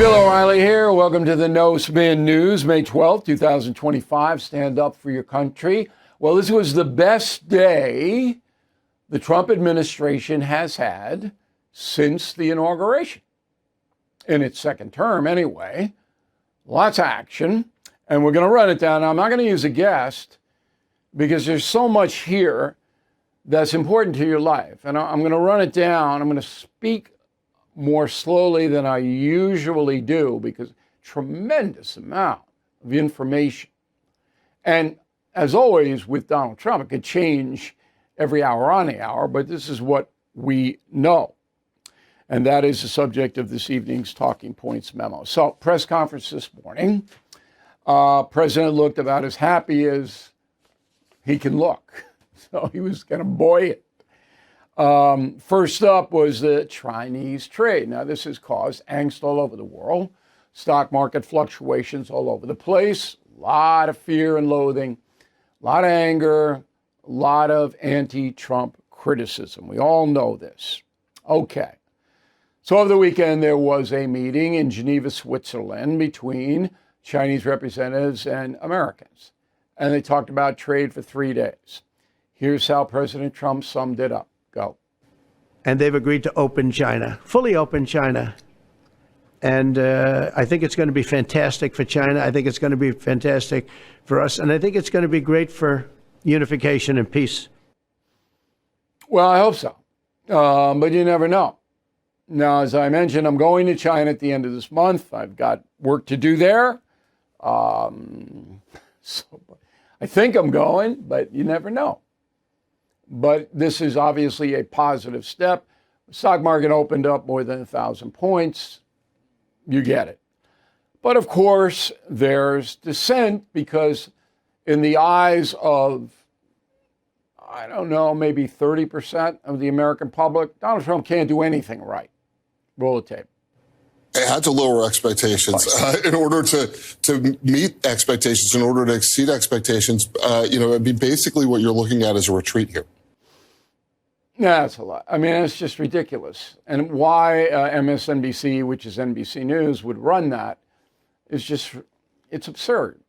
Bill O'Reilly here. Welcome to the No Spin News, May 12th, 2025. Stand up for your country. Well, this was the best day the Trump administration has had since the inauguration. In its second term, anyway. Lots of action. And we're going to run it down. Now, I'm not going to use a guest because there's so much here that's important to your life. And I'm going to run it down. I'm going to speak more slowly than I usually do because tremendous amount of information. And as always with Donald Trump, it could change every hour on the hour, but this is what we know. And that is the subject of this evening's Talking Points memo. So, press conference this morning. President looked about as happy as he can look. So he was kind of buoyant. First up was the Chinese trade. Now, this has caused angst all over the world. Stock market fluctuations all over the place. A lot of fear and loathing. A lot of anger. A lot of anti-Trump criticism. We all know this. Okay. So over the weekend, there was a meeting in Geneva, Switzerland, between Chinese representatives and Americans. And they talked about trade for 3 days. Here's how President Trump summed it up. Go. And they've agreed to open China, fully open China. And I think it's going to be fantastic for China. I think it's going to be fantastic for us. And I think it's going to be great for unification and peace. Well, I hope so. But you never know. Now, as I mentioned, I'm going to China at the end of this month. I've got work to do there. So I think I'm going, but you never know. But this is obviously a positive step. The stock market opened up more than 1,000 points. You get it. But of course, there's dissent because in the eyes of, I don't know, maybe 30% of the American public, Donald Trump can't do anything right. Roll the tape. It had to lower expectations in order to meet expectations, in order to exceed expectations. It'd be basically what you're looking at as a retreat here. Yeah, that's a lot. I mean, it's just ridiculous. And why MSNBC, which is NBC News, would run that is just, it's absurd.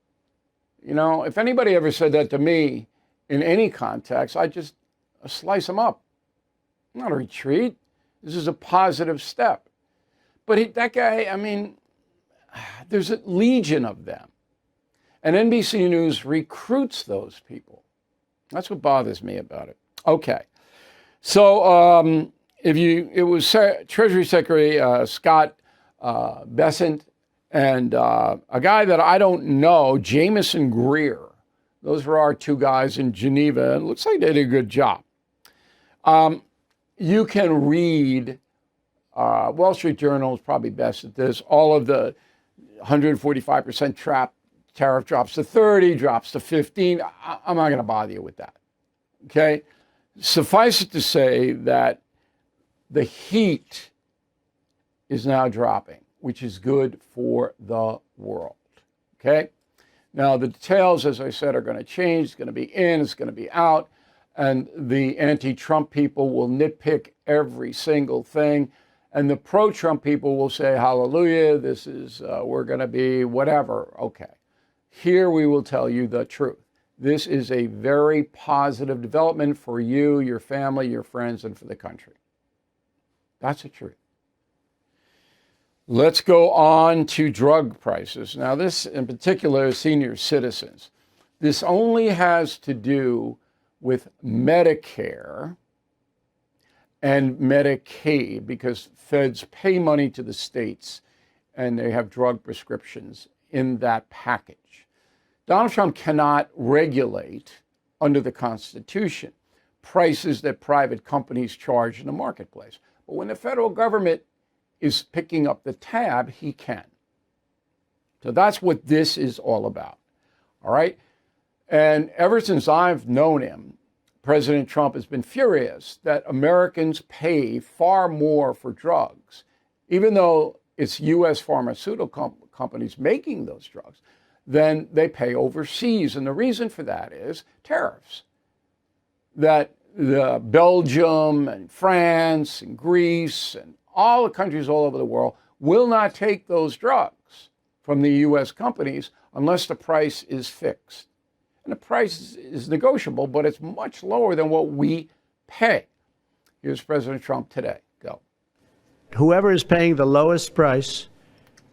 You know, if anybody ever said that to me in any context, I'd just slice them up. Not a retreat. This is a positive step. But that guy, I mean, there's a legion of them. And NBC News recruits those people. That's what bothers me about it. Okay. So it was Treasury Secretary Scott Bessent and a guy that I don't know, Jameson Greer. Those were our two guys in Geneva. It looks like they did a good job. You can read, Wall Street Journal is probably best at this, all of the 145% tariff drops to 30, drops to 15. I'm not going to bother you with that. Okay? Suffice it to say that the heat is now dropping, which is good for the world. Okay? Now, the details, as I said, are going to change. It's going to be in, it's going to be out. And the anti-Trump people will nitpick every single thing. And the pro-Trump people will say, hallelujah, this is, we're going to be whatever. Okay. Here we will tell you the truth. This is a very positive development for you, your family, your friends, and for the country. That's the truth. Let's go on to drug prices. Now, this in particular is senior citizens. This only has to do with Medicare and Medicaid because feds pay money to the states and they have drug prescriptions in that package. Donald Trump cannot regulate under the Constitution prices that private companies charge in the marketplace. But when the federal government is picking up the tab, he can. So that's what this is all about. All right? And ever since I've known him, President Trump has been furious that Americans pay far more for drugs, even though it's U.S. pharmaceutical companies making those drugs, than they pay overseas. And the reason for that is tariffs. That Belgium and France and Greece and all the countries all over the world will not take those drugs from the U.S. companies unless the price is fixed. And the price is negotiable, but it's much lower than what we pay. Here's President Trump today. Go. Whoever is paying the lowest price,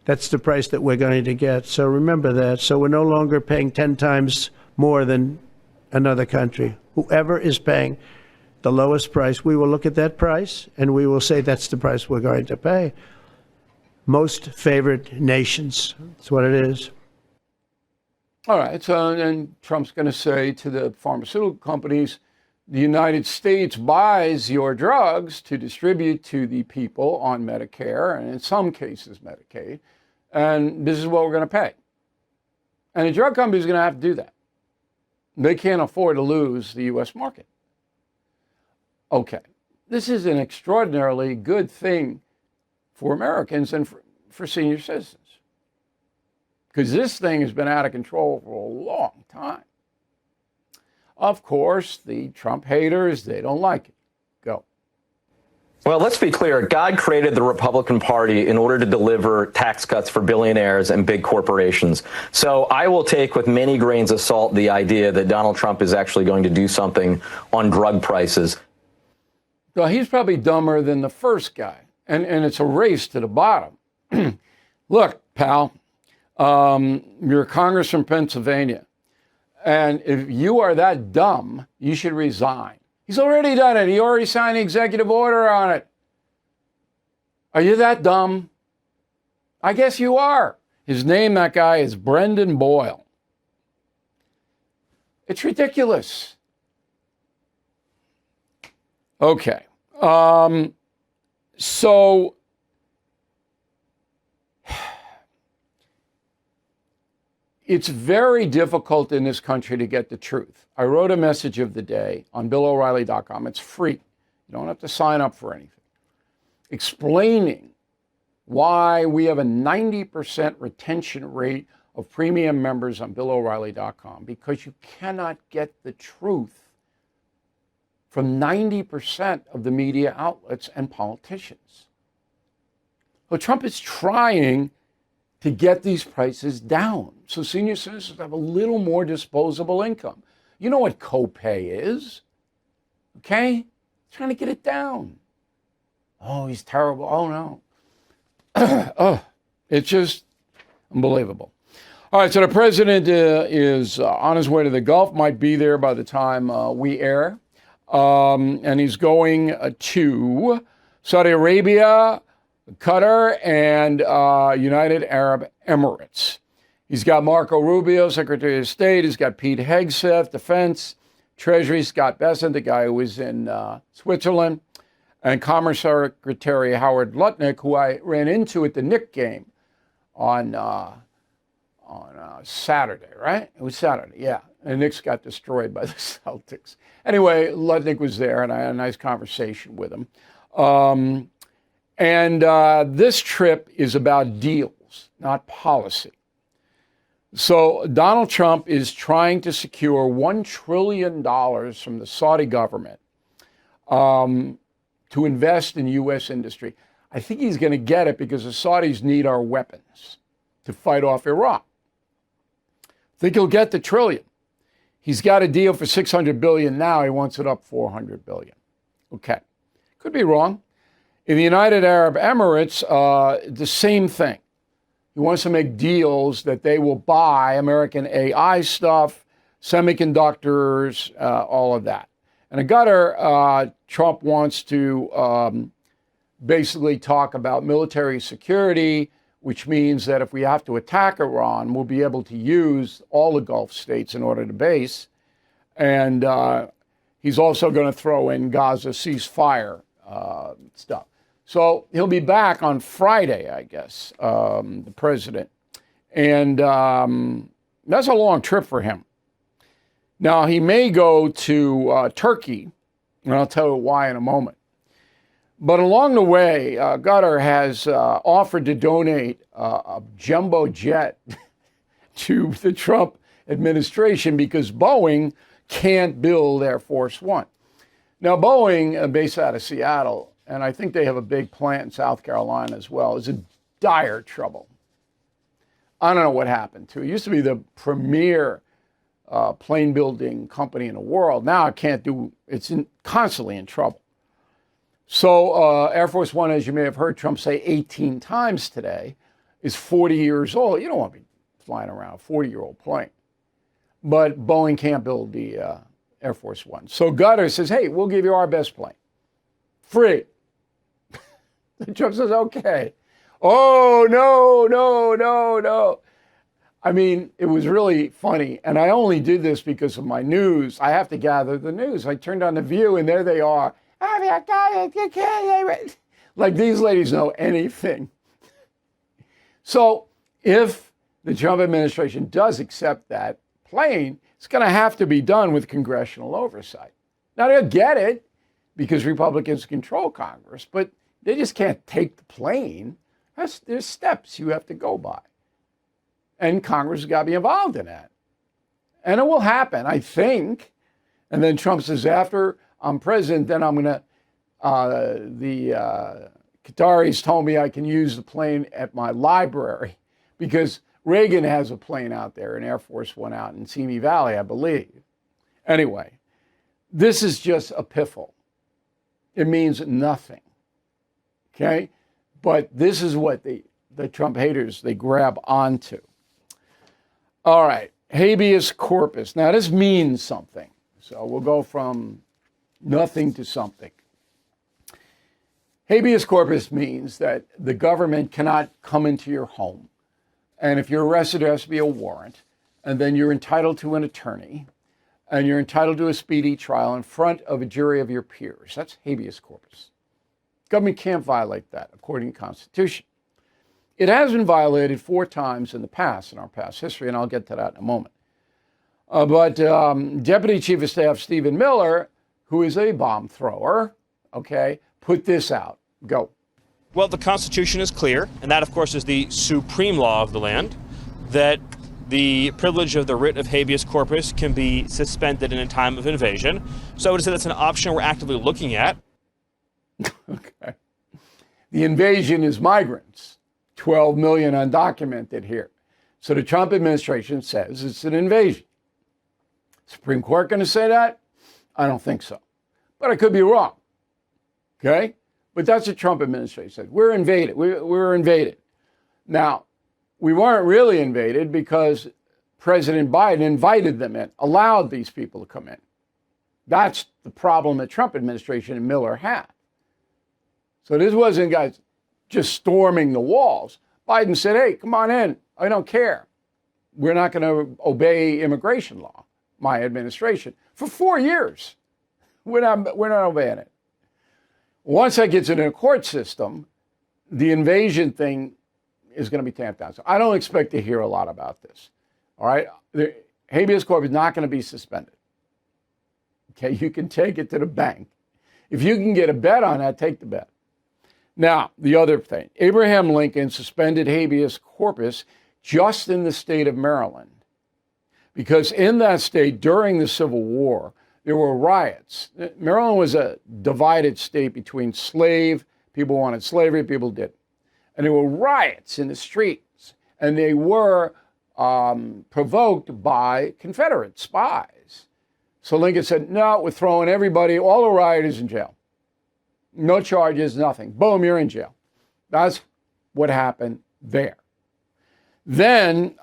that's the price that we're going to get. So remember that. So we're no longer paying 10 times more than another country. Whoever is paying the lowest price, we will look at that price and we will say that's the price we're going to pay. Most favored nations. That's what it is. All right. So then Trump's going to say to the pharmaceutical companies, the United States buys your drugs to distribute to the people on Medicare and in some cases Medicaid. And this is what we're going to pay. And the drug company is going to have to do that. They can't afford to lose the U.S. market. Okay. This is an extraordinarily good thing for Americans and for senior citizens. Because this thing has been out of control for a long time. Of course, the Trump haters, they don't like it. Go. Well, let's be clear. God created the Republican Party in order to deliver tax cuts for billionaires and big corporations. So I will take with many grains of salt the idea that Donald Trump is actually going to do something on drug prices. Well, he's probably dumber than the first guy. And it's a race to the bottom. Look, pal, you're a congressman from Pennsylvania. And if you are that dumb, you should resign. He's already done it. He already signed the executive order on it. Are you that dumb? I guess you are. His name, that guy, is Brendan Boyle. It's ridiculous. Okay. So it's very difficult in this country to get the truth. I wrote a message of the day on BillO'Reilly.com. It's free. You don't have to sign up for anything. Explaining why we have a 90% retention rate of premium members on BillO'Reilly.com, because you cannot get the truth from 90% of the media outlets and politicians. Well, Trump is trying to get these prices down so senior citizens have a little more disposable income. You know what copay is, okay? Trying to get it down. Oh, he's terrible. Oh, no. Oh, it's just unbelievable. All right, so the president is on his way to the Gulf, might be there by the time we air. And he's going to Saudi Arabia, Qatar, and United Arab Emirates. He's got Marco Rubio, Secretary of State. He's got Pete Hegseth, Defense, Treasury, Scott Bessent, the guy who was in Switzerland, and Commerce Secretary Howard Lutnick, who I ran into at the Knicks game on Saturday, right? It was Saturday, yeah. And the Knicks got destroyed by the Celtics. Anyway, Lutnick was there, and I had a nice conversation with him. This trip is about deals, not policy. So Donald Trump is trying to secure $1 trillion from the Saudi government to invest in U.S. industry. I think he's going to get it because the Saudis need our weapons to fight off Iraq. I think he'll get the trillion. He's got a deal for $600 billion now. He wants it up $400 billion. Okay. Could be wrong. In the United Arab Emirates, the same thing. He wants to make deals that they will buy American AI stuff, semiconductors, all of that. And in Qatar, Trump wants to basically talk about military security, which means that if we have to attack Iran, we'll be able to use all the Gulf states in order to base. And he's also going to throw in Gaza ceasefire stuff. So he'll be back on Friday, I guess, the president. And that's a long trip for him. Now, he may go to Turkey, and I'll tell you why in a moment. But along the way, Qatar has offered to donate a jumbo jet to the Trump administration because Boeing can't build Air Force One. Now, Boeing, based out of Seattle, and I think they have a big plant in South Carolina as well, is a dire trouble. I don't know what happened to it. It used to be the premier plane building company in the world. Now it can't do, constantly in trouble. So Air Force One, as you may have heard Trump say 18 times today, is 40 years old. You don't want to be flying around a 40-year-old plane. But Boeing can't build the Air Force One. So Qatar says, hey, we'll give you our best plane. Free. Trump says, okay. Oh, no. I mean, it was really funny. And I only did this because of my news. I have to gather the news. I turned on The View, and there they are. Like these ladies know anything. So if the Trump administration does accept that plane, it's going to have to be done with congressional oversight. Now, they'll get it because Republicans control Congress, but they just can't take the plane. There's steps you have to go by. And Congress has got to be involved in that. And it will happen, I think. And then Trump says, after I'm president, then I'm going to, the Qataris told me I can use the plane at my library because Reagan has a plane out there, an Air Force One out in Simi Valley, I believe. Anyway, this is just a piffle. It means nothing. Okay? But this is what the Trump haters, they grab onto. All right, habeas corpus. Now, this means something. So we'll go from nothing to something. Habeas corpus means that the government cannot come into your home. And if you're arrested, there has to be a warrant. And then you're entitled to an attorney. And you're entitled to a speedy trial in front of a jury of your peers. That's habeas corpus. Government can't violate that, according to the Constitution. It has been violated 4 times in the past, in our past history, and I'll get to that in a moment. But Deputy Chief of Staff Stephen Miller, who is a bomb thrower, okay, put this out. Go. Well, the Constitution is clear, and that, of course, is the supreme law of the land, that the privilege of the writ of habeas corpus can be suspended in a time of invasion. So I would say that's an option we're actively looking at. Okay. The invasion is migrants. 12 million undocumented here. So the Trump administration says it's an invasion. Supreme Court going to say that? I don't think so. But I could be wrong. Okay? But that's what Trump administration said. We're invaded. We're invaded. Now, we weren't really invaded because President Biden invited them in, allowed these people to come in. That's the problem the Trump administration and Miller had. So this wasn't, guys, just storming the walls. Biden said, hey, come on in. I don't care. We're not going to obey immigration law, my administration, for 4 years. We're not obeying it. Once that gets into a court system, the invasion thing is going to be tamped down. So I don't expect to hear a lot about this. All right? The habeas corpus is not going to be suspended. Okay? You can take it to the bank. If you can get a bet on that, take the bet. Now, the other thing, Abraham Lincoln suspended habeas corpus just in the state of Maryland. Because in that state, during the Civil War, there were riots. Maryland was a divided state between people wanted slavery, people didn't. And there were riots in the streets. And they were provoked by Confederate spies. So Lincoln said, no, we're throwing everybody, all the rioters in jail. No charges, nothing. Boom, you're in jail. That's what happened there. Then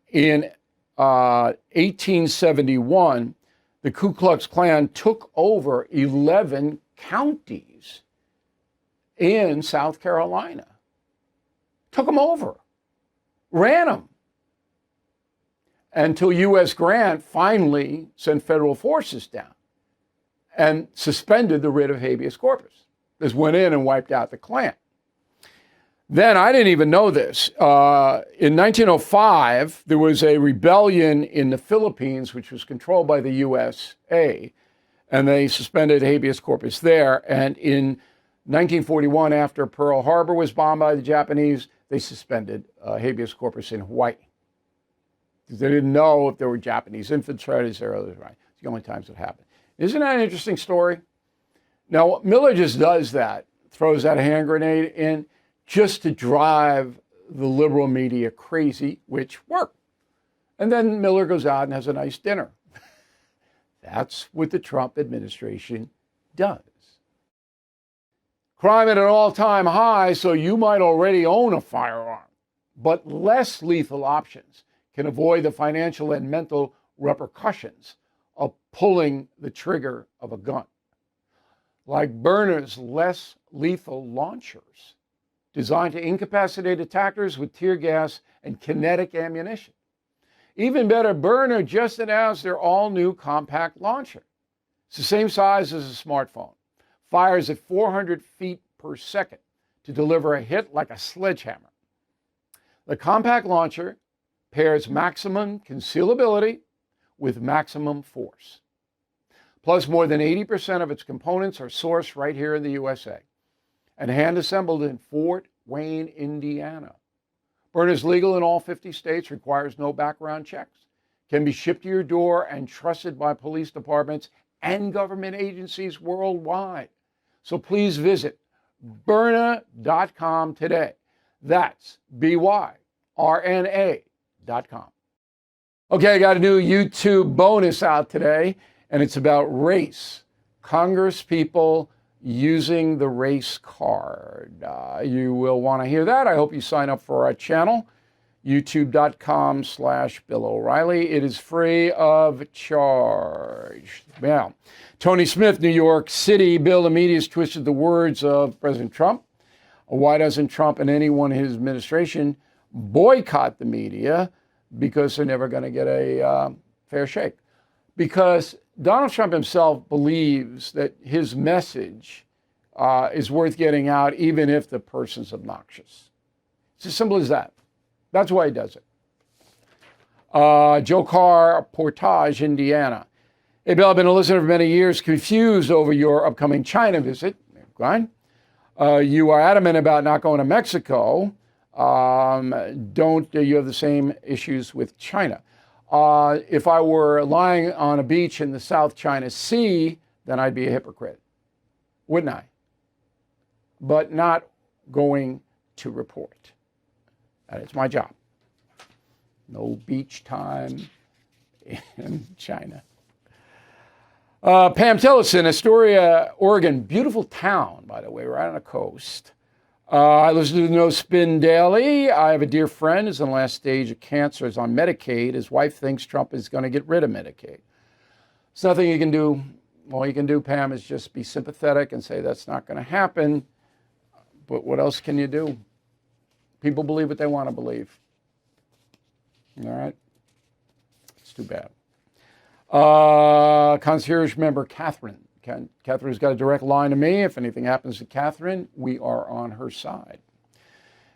in 1871, the Ku Klux Klan took over 11 counties in South Carolina. Took them over. Ran them. Until U.S. Grant finally sent federal forces down and suspended the writ of habeas corpus. Just went in and wiped out the Klan. Then, I didn't even know this. In 1905, there was a rebellion in the Philippines, which was controlled by the USA, and they suspended habeas corpus there. And in 1941, after Pearl Harbor was bombed by the Japanese, they suspended habeas corpus in Hawaii. Because they didn't know if there were Japanese infiltrators or others. Right? It's the only times it happened. Isn't that an interesting story? Now, Miller just does that, throws that hand grenade in just to drive the liberal media crazy, which worked. And then Miller goes out and has a nice dinner. That's what the Trump administration does. Crime at an all-time high, so you might already own a firearm. But less lethal options can avoid the financial and mental repercussions of pulling the trigger of a gun. Like Byrna's less lethal launchers, designed to incapacitate attackers with tear gas and kinetic ammunition. Even better, Byrna just announced their all-new compact launcher. It's the same size as a smartphone, fires at 400 feet per second to deliver a hit like a sledgehammer. The compact launcher pairs maximum concealability with maximum force. Plus, more than 80% of its components are sourced right here in the USA and hand-assembled in Fort Wayne, Indiana. Byrna is legal in all 50 states, requires no background checks, can be shipped to your door and trusted by police departments and government agencies worldwide. So please visit Byrna.com today. That's BYRNA.com. Okay, I got a new YouTube bonus out today, and it's about race. Congress people using the race card. You will want to hear that. I hope you sign up for our channel, youtube.com/Bill O'Reilly. It is free of charge. Now, Tony Smith, New York City. Bill, the media has twisted the words of President Trump. Why doesn't Trump and anyone in his administration boycott the media? Because they're never going to get a fair shake. Because Donald Trump himself believes that his message is worth getting out, even if the person's obnoxious. It's as simple as that. That's why he does it. Joe Carr, Portage, Indiana. Hey, Bill, I've been a listener for many years, confused over your upcoming China visit. Fine. You are adamant about not going to Mexico. Don't you have the same issues with China? If I were lying on a beach in the South China Sea, then I'd be a hypocrite, wouldn't I? But not going to report. That is my job. No beach time in China. Pam Tillison, Astoria, Oregon. Beautiful town, by the way, right on the coast. I listen to the No Spin Daily. I have a dear friend who's in the last stage of cancer, is on Medicaid. His wife thinks Trump is going to get rid of Medicaid. There's nothing you can do. All you can do, Pam, is just be sympathetic and say that's not going to happen. But what else can you do? People believe what they want to believe. All right? It's too bad. Concierge member Catherine. Catherine's got a direct line to me. If anything happens to Catherine, we are on her side.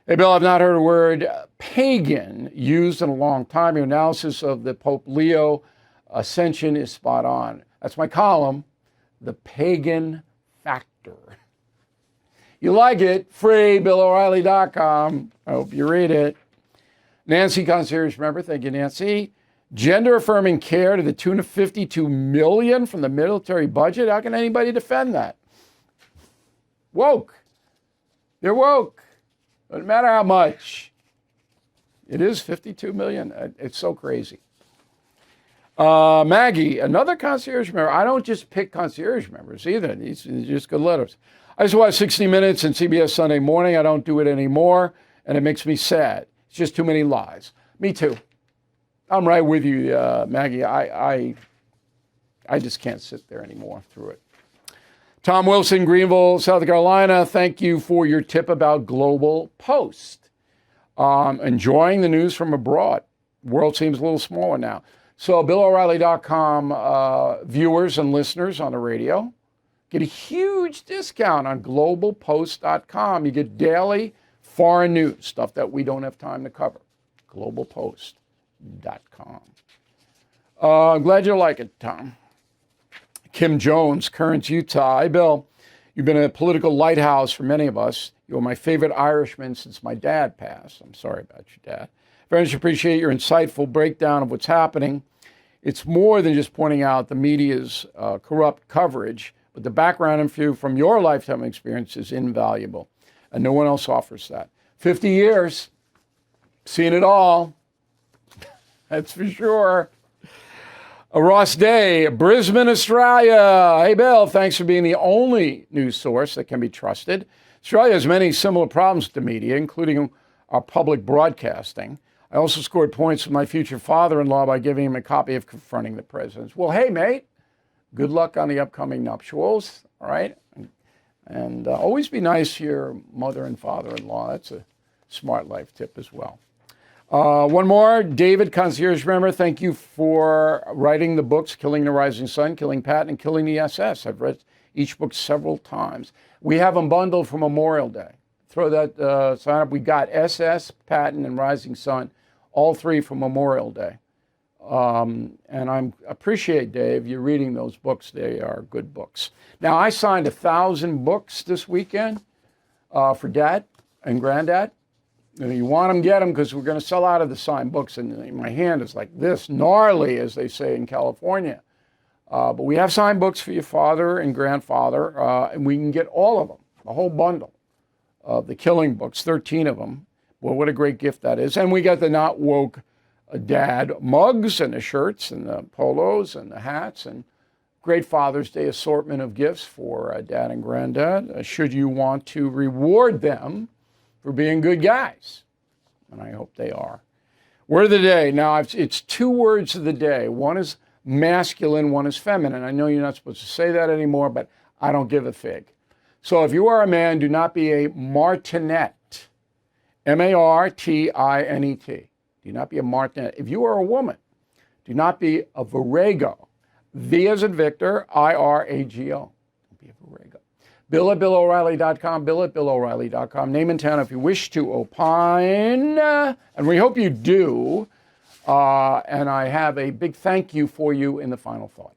Hey, Bill, I've not heard a word pagan used in a long time. Your analysis of the Pope Leo ascension is spot on. That's my column, The Pagan Factor. You like it? Free, BillO'Reilly.com. I hope you read it. Nancy, concierge member. Thank you, Nancy. Gender-affirming care to the tune of $52 million from the military budget. How can anybody defend that? Woke. They're woke. Doesn't matter how much. It is $52 million. It's so crazy. Maggie, another concierge member. I don't just pick concierge members either. These are just good letters. I just watched 60 Minutes and CBS Sunday Morning. I don't do it anymore, and it makes me sad. It's just too many lies. Me too. I'm right with you, Maggie. I just can't sit there anymore through it. Tom Wilson, Greenville, South Carolina. Thank you for your tip about Global Post. Enjoying the news from abroad. World seems a little smaller now. So BillO'Reilly.com viewers and listeners on the radio get a huge discount on GlobalPost.com. You get daily foreign news, stuff that we don't have time to cover. GlobalPost.com. I'm glad you like it, Tom. Kim Jones, Currents, Utah. Hey, Bill, you've been a political lighthouse for many of us. You were my favorite Irishman since my dad passed. I'm sorry about your dad. Very much appreciate your insightful breakdown of what's happening. It's more than just pointing out the media's corrupt coverage, but the background and view from your lifetime experience is invaluable. and no one else offers that. 50 years, seen it all. That's for sure. Ross Day, Brisbane, Australia. Hey, Bill, thanks for being the only news source that can be trusted. Australia has many similar problems to media, including our public broadcasting. I also scored points with my future father-in-law by giving him a copy of Confronting the Presidents. Well, hey, mate, good luck on the upcoming nuptials, all right? And always be nice to your mother and father-in-law. That's a smart life tip as well. One more, David, concierge member, thank you for writing the books, Killing the Rising Sun, Killing Patton, and Killing the SS. I've read each book several times. We have them bundled for Memorial Day. Throw that sign up. We got SS, Patton, and Rising Sun, all three for Memorial Day. And I appreciate, Dave, you reading those books. They are good books. Now, I signed 1,000 books this weekend for Dad and Granddad. You want them, get them, because we're going to sell out of the signed books. And my hand is like this, gnarly, as they say in California. But we have signed books for your father and grandfather, and we can get all of them, a whole bundle of the Killing books, 13 of them. Well, what a great gift that is. And we got the Not Woke Dad mugs and the shirts and the polos and the hats and great Father's Day assortment of gifts for Dad and Granddad, should you want to reward them for being good guys. And I hope they are. Word of the day. Now, it's two words of the day. One is masculine, one is feminine. I know you're not supposed to say that anymore, but I don't give a fig. So if you are a man, do not be a martinet. M-A-R-T-I-N-E-T. Do not be a martinet. If you are a woman, do not be a virago. V as in Victor, I-R-A-G-O. Don't be a virago. Bill at BillO'Reilly.com, Bill at BillO'Reilly.com. Name and town if you wish to opine, and we hope you do. And I have a big thank you for you in the final thought.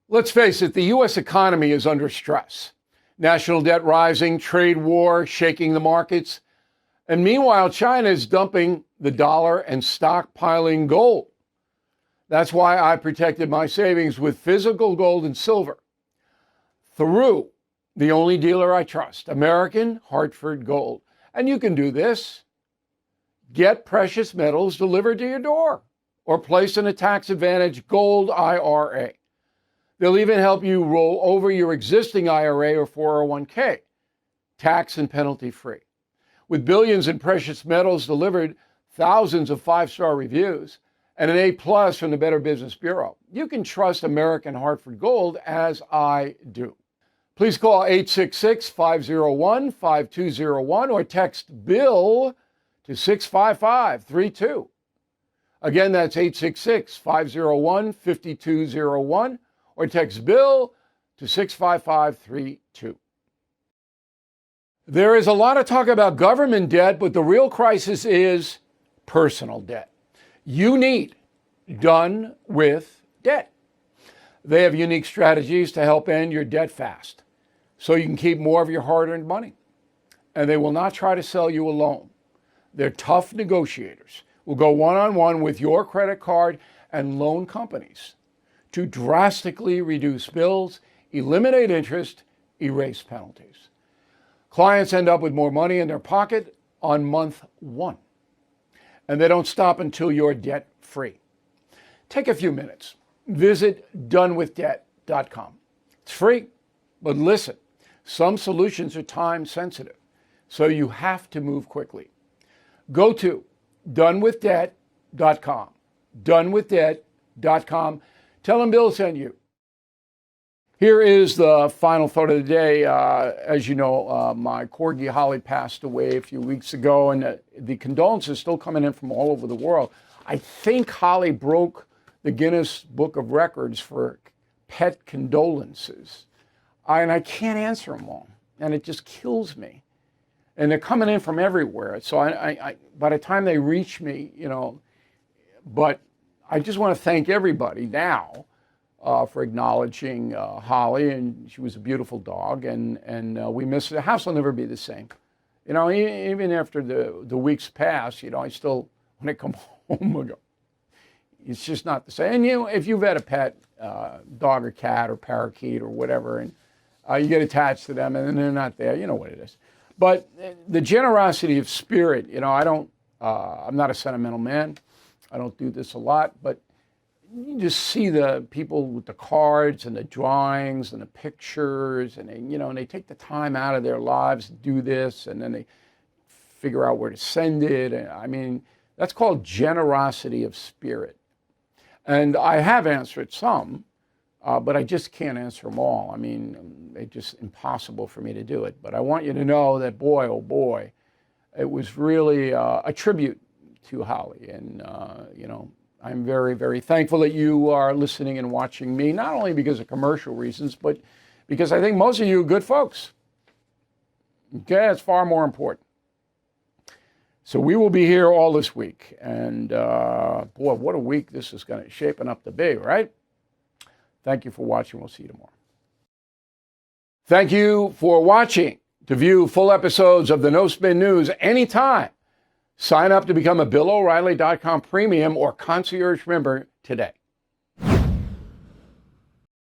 Let's face it, the U.S. economy is under stress. National debt rising, trade war shaking the markets. And meanwhile, China is dumping the dollar and stockpiling gold. That's why I protected my savings with physical gold and silver through the only dealer I trust, American Hartford Gold. And you can do this. Get precious metals delivered to your door or place in a tax-advantaged gold IRA. They'll even help you roll over your existing IRA or 401k, tax and penalty free. With billions in precious metals delivered, thousands of five-star reviews, and an A+ from the Better Business Bureau, you can trust American Hartford Gold as I do. Please call 866-501-5201 or text BILL to 65532. Again, that's 866-501-5201 or text BILL to 65532. There is a lot of talk about government debt, but the real crisis is personal debt. You need Done with Debt. They have unique strategies to help end your debt fast, so you can keep more of your hard-earned money. And they will not try to sell you a loan. They're tough negotiators. Will go one-on-one with your credit card and loan companies to drastically reduce bills, eliminate interest, erase penalties. Clients end up with more money in their pocket on month one. And they don't stop until you're debt-free. Take a few minutes. Visit donewithdebt.com. It's free, but listen, some solutions are time sensitive, so you have to move quickly. Go to donewithdebt.com. Donewithdebt.com. Tell them Bill sent you. Here is the final thought of the day. As you know, my corgi Holly passed away a few weeks ago, and the condolences still coming in from all over the world. I think Holly broke the Guinness Book of Records for pet condolences. And I can't answer them all, and it just kills me. And they're coming in from everywhere. So I by the time they reach me, but I just want to thank everybody now for acknowledging Holly, and she was a beautiful dog, and we miss her. The house will never be the same. Even after the weeks pass, I still, when I come home, I go, it's just not the same. And if you've had a pet, dog or cat or parakeet or whatever, and You get attached to them, and then they're not there. You know what it is. But the generosity of spirit, I'm not a sentimental man. I don't do this a lot, but you just see the people with the cards and the drawings and the pictures, and they take the time out of their lives to do this, and then they figure out where to send it. And I mean, that's called generosity of spirit. And I have answered some, but I just can't answer them all. I mean, it's just impossible for me to do it. But I want you to know that, boy, oh boy, it was really a tribute to Holly. And, I'm very, very thankful that you are listening and watching me, not only because of commercial reasons, but because I think most of you are good folks. Okay, it's far more important. So we will be here all this week. And boy, what a week this is going to shaping up to be, right? Thank you for watching. We'll see you tomorrow. Thank you for watching. To view full episodes of the No Spin News anytime, sign up to become a BillO'Reilly.com premium or concierge member today.